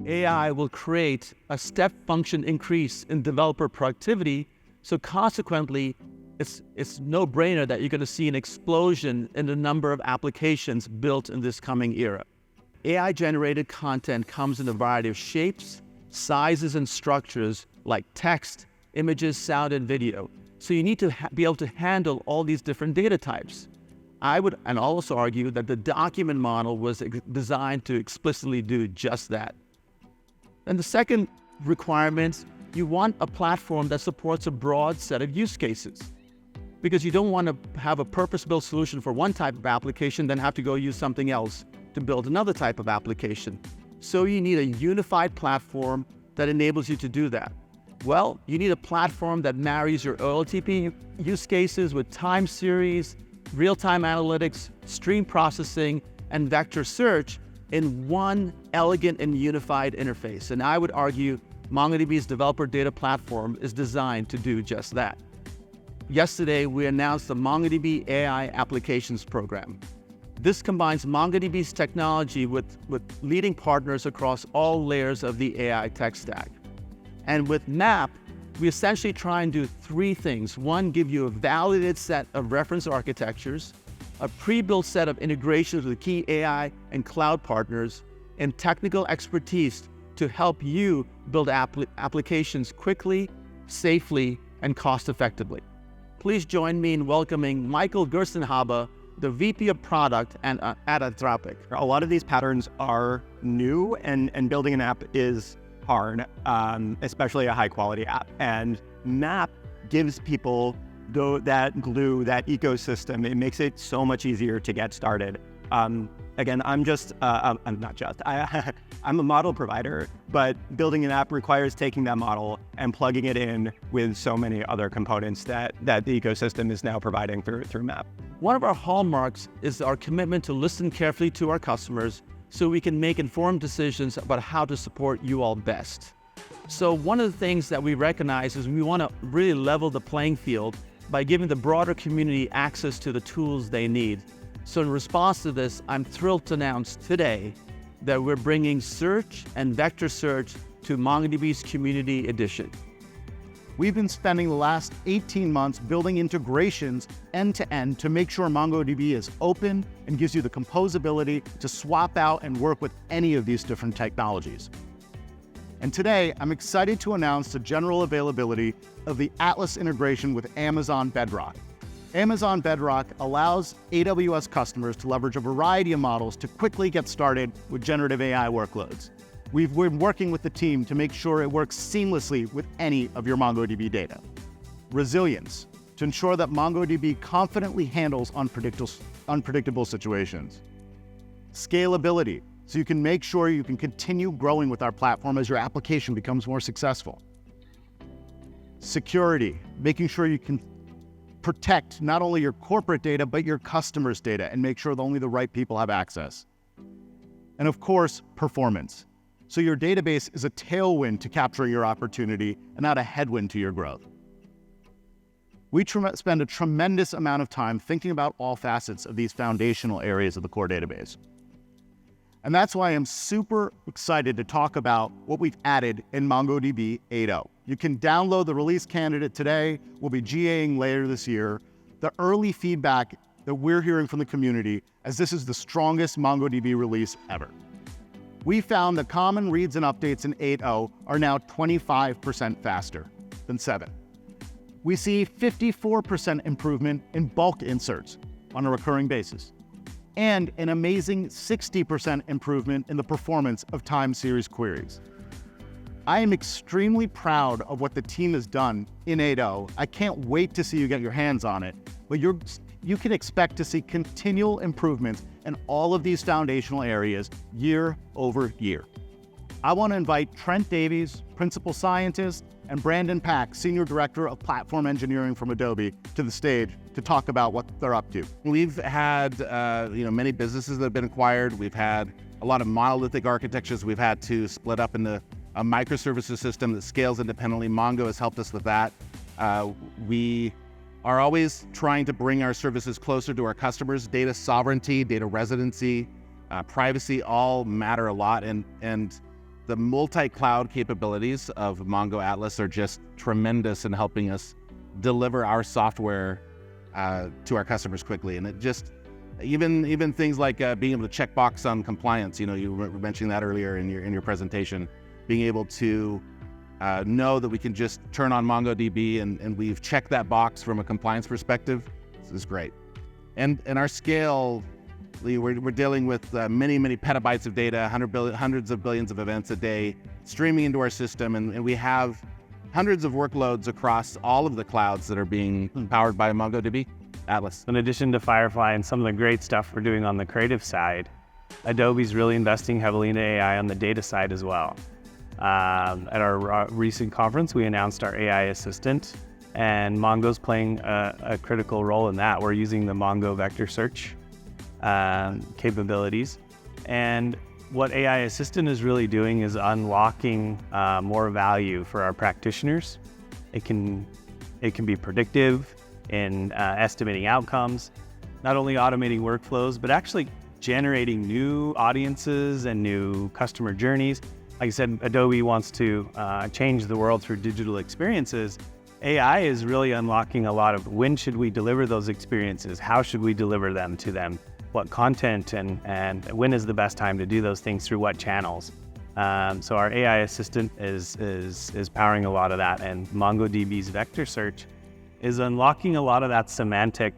AI will create a step function increase in developer productivity. So consequently, it's no-brainer that you're going to see an explosion in the number of applications built in this coming era. AI-generated content comes in a variety of shapes, sizes, and structures like text, images, sound, and video. So you need to be able to handle all these different data types. I would also argue that the document model was designed to explicitly do just that. And the second requirement, you want a platform that supports a broad set of use cases, because you don't want to have a purpose-built solution for one type of application, then have to go use something else to build another type of application. So you need a unified platform that enables you to do that. Well, you need a platform that marries your OLTP use cases with time series, real-time analytics, stream processing, and vector search in one elegant and unified interface. And I would argue MongoDB's developer data platform is designed to do just that. Yesterday, we announced the MongoDB AI applications program. This combines MongoDB's technology with leading partners across all layers of the AI tech stack. And with MAP, we essentially try and do three things. One, give you a validated set of reference architectures, a pre-built set of integrations with key AI and cloud partners, and technical expertise to help you build applications quickly, safely, and cost-effectively. Please join me in welcoming Michael Gerstenhaber, the VP of Product at Anthropic. A lot of these patterns are new, and building an app is hard, especially a high-quality app. And MAP gives people that glue, that ecosystem. It makes it so much easier to get started. Again, I'm a model provider, but building an app requires taking that model and plugging it in with so many other components that the ecosystem is now providing through MAP. One of our hallmarks is our commitment to listen carefully to our customers so we can make informed decisions about how to support you all best. So one of the things that we recognize is we want to really level the playing field by giving the broader community access to the tools they need. So in response to this, I'm thrilled to announce today that we're bringing search and vector search to MongoDB's Community Edition. We've been spending the last 18 months building integrations end-to-end to make sure MongoDB is open and gives you the composability to swap out and work with any of these different technologies. And today, I'm excited to announce the general availability of the Atlas integration with Amazon Bedrock. Amazon Bedrock allows AWS customers to leverage a variety of models to quickly get started with generative AI workloads. We've been working with the team to make sure it works seamlessly with any of your MongoDB data. Resilience, to ensure that MongoDB confidently handles unpredictable situations. Scalability, so you can make sure you can continue growing with our platform as your application becomes more successful. Security, making sure you can protect not only your corporate data, but your customers' data and make sure that only the right people have access. And of course, performance. So your database is a tailwind to capturing your opportunity and not a headwind to your growth. We spend a tremendous amount of time thinking about all facets of these foundational areas of the core database. And that's why I'm super excited to talk about what we've added in MongoDB 8.0. You can download the release candidate today. We'll be GAing later this year. The early feedback that we're hearing from the community as this is the strongest MongoDB release ever. We found that common reads and updates in 8.0 are now 25% faster than 7. We see 54% improvement in bulk inserts on a recurring basis, and an amazing 60% improvement in the performance of time series queries. I am extremely proud of what the team has done in 8.0. I can't wait to see you get your hands on it, but you can expect to see continual improvements in all of these foundational areas year over year. I want to invite Trent Davies, Principal Scientist, and Brandon Pack, Senior Director of Platform Engineering from Adobe, to the stage to talk about what they're up to. We've had many businesses that have been acquired. We've had a lot of monolithic architectures we've had to split up into a microservices system that scales independently. Mongo has helped us with that. We are always trying to bring our services closer to our customers. Data sovereignty, data residency, privacy all matter a lot. And the multi-cloud capabilities of Mongo Atlas are just tremendous in helping us deliver our software to our customers quickly. And it just, even things like being able to check box on compliance, you were mentioning that earlier in your presentation, being able to know that we can just turn on MongoDB and we've checked that box from a compliance perspective. This is great. And our scale, we're dealing with many petabytes of data, hundreds of billions of events a day streaming into our system, and we have hundreds of workloads across all of the clouds that are being powered by MongoDB Atlas. In addition to Firefly and some of the great stuff we're doing on the creative side, Adobe's really investing heavily into AI on the data side as well. At our recent conference, we announced our AI assistant, and Mongo's playing a critical role in that. We're using the Mongo vector search capabilities. And what AI Assistant is really doing is unlocking more value for our practitioners. It can be predictive in estimating outcomes, not only automating workflows, but actually generating new audiences and new customer journeys. Like I said, Adobe wants to change the world through digital experiences. AI is really unlocking a lot of when should we deliver those experiences? How should we deliver them to them? What content and when is the best time to do those things through what channels? So our AI assistant is powering a lot of that, and MongoDB's vector search is unlocking a lot of that semantic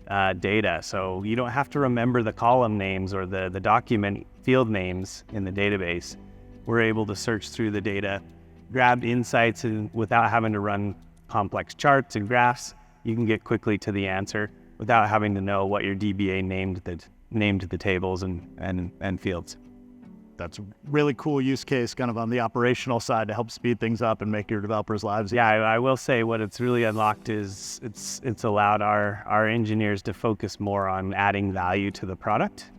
data. So you don't have to remember the column names or the document field names in the database. We're able to search through the data, grab insights, and without having to run complex charts and graphs, you can get quickly to the answer without having to know what your DBA named the tables and fields. That's a really cool use case kind of on the operational side to help speed things up and make your developers' lives easier. Yeah, I will say what it's really unlocked is it's allowed our engineers to focus more on adding value to the product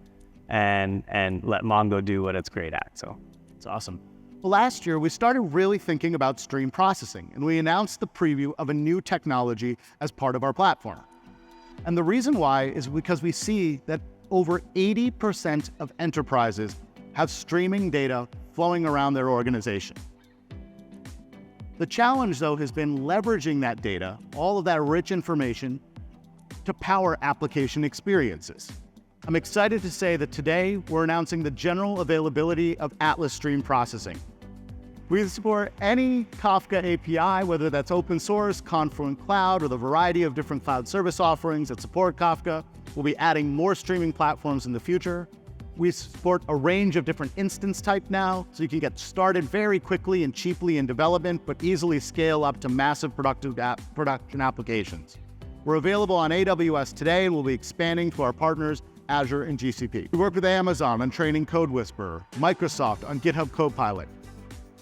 and let Mongo do what it's great at. So it's awesome. Well, last year, we started really thinking about stream processing, and we announced the preview of a new technology as part of our platform. And the reason why is because we see that over 80% of enterprises have streaming data flowing around their organization. The challenge, though, has been leveraging that data, all of that rich information, to power application experiences. I'm excited to say that today we're announcing the general availability of Atlas Stream Processing. We support any Kafka API, whether that's open source, Confluent Cloud, or the variety of different cloud service offerings that support Kafka. We'll be adding more streaming platforms in the future. We support a range of different instance type now, so you can get started very quickly and cheaply in development, but easily scale up to massive production applications. We're available on AWS today, and we'll be expanding to our partners, Azure and GCP. We work with Amazon on training Code Whisperer, Microsoft on GitHub Copilot.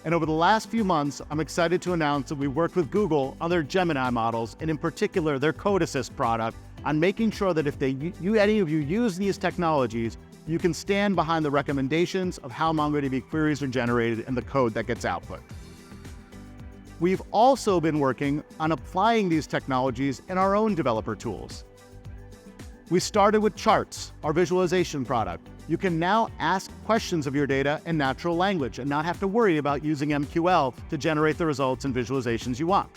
And over the last few months, I'm excited to announce that we worked with Google on their Gemini models, and in particular, their Code Assist product, on making sure that if any of you use these technologies, you can stand behind the recommendations of how MongoDB queries are generated and the code that gets output. We've also been working on applying these technologies in our own developer tools. We started with Charts, our visualization product. You can now ask questions of your data in natural language and not have to worry about using MQL to generate the results and visualizations you want.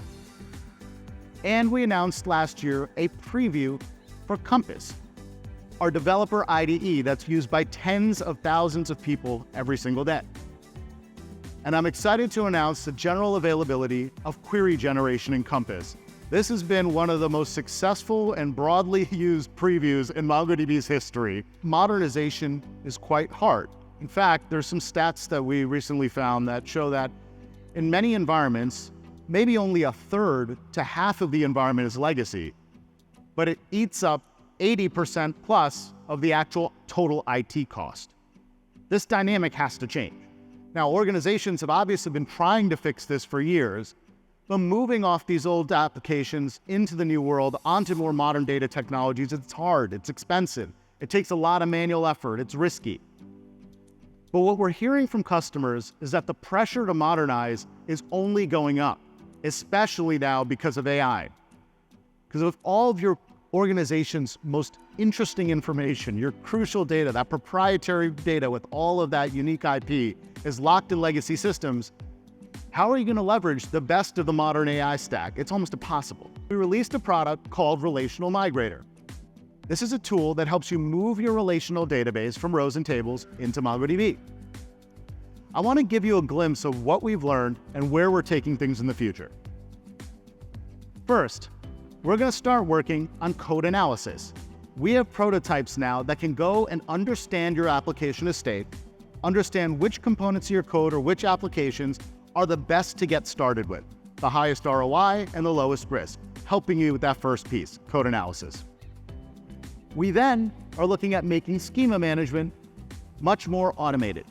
And we announced last year a preview for Compass, our developer IDE that's used by tens of thousands of people every single day. And I'm excited to announce the general availability of query generation in Compass. This has been one of the most successful and broadly used previews in MongoDB's history. Modernization is quite hard. In fact, there's some stats that we recently found that show that in many environments, maybe only a third to half of the environment is legacy, but it eats up 80% plus of the actual total IT cost. This dynamic has to change. Now, organizations have obviously been trying to fix this for years, but moving off these old applications into the new world, onto more modern data technologies, it's hard, it's expensive, it takes a lot of manual effort, it's risky. But what we're hearing from customers is that the pressure to modernize is only going up, especially now because of AI. Because of all of your organization's most interesting information, your crucial data, that proprietary data with all of that unique IP, is locked in legacy systems, how are you going to leverage the best of the modern AI stack? It's almost impossible. We released a product called Relational Migrator. This is a tool that helps you move your relational database from rows and tables into MongoDB. I want to give you a glimpse of what we've learned and where we're taking things in the future. First, we're going to start working on code analysis. We have prototypes now that can go and understand your application estate, understand which components of your code or which applications are the best to get started with, the highest ROI and the lowest risk, helping you with that first piece, code analysis. We then are looking at making schema management much more automated.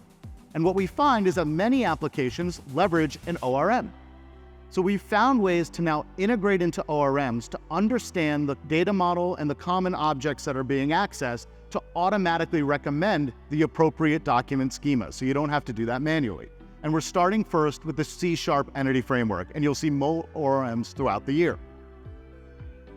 And what we find is that many applications leverage an ORM. So we've found ways to now integrate into ORMs to understand the data model and the common objects that are being accessed to automatically recommend the appropriate document schema, so you don't have to do that manually. And we're starting first with the C# entity framework, and you'll see more ORMs throughout the year.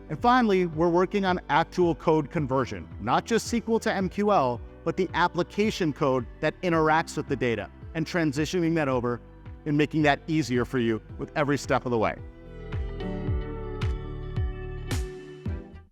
And finally, we're working on actual code conversion, not just SQL to MQL, but the application code that interacts with the data and transitioning that over and making that easier for you with every step of the way.